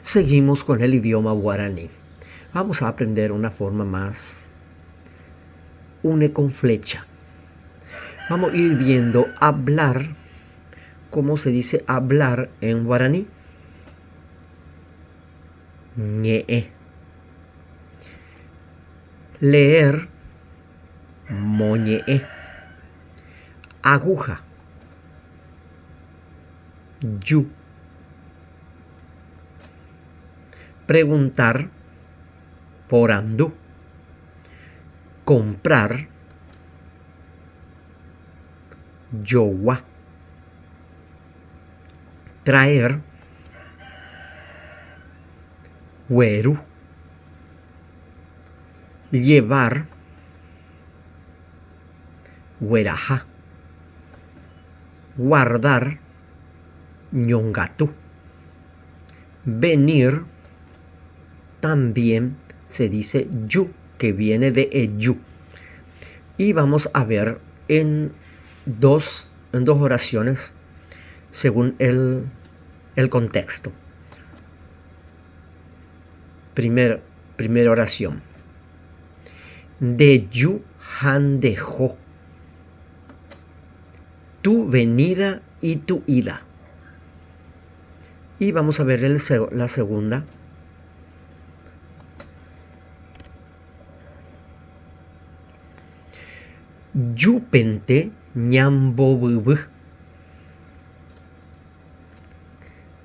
Seguimos con el idioma guaraní. Vamos a aprender una forma más une con flecha. Vamos a ir viendo hablar. ¿Cómo se dice hablar en guaraní? Ñe. Leer, moñe. Aguja, yu. Preguntar, porandú. Comprar, yowa. Traer, hueru. Llevar, hueraja. Guardar, ñongatú. Venir, también se dice yu, que viene de eyu. Y vamos a ver en dos oraciones según el contexto. Primera oración. De yu han dejó. Tu venida y tu ida. Y vamos a ver la segunda. Yupente ñambobubu.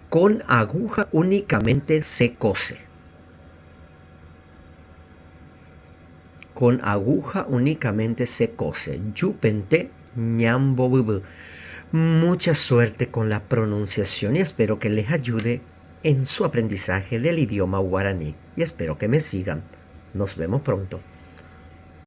Con aguja únicamente se cose. Con aguja únicamente se cose. Yupente ñambobubu. Mucha suerte con la pronunciación y espero que les ayude en su aprendizaje del idioma guaraní. Y espero que me sigan. Nos vemos pronto.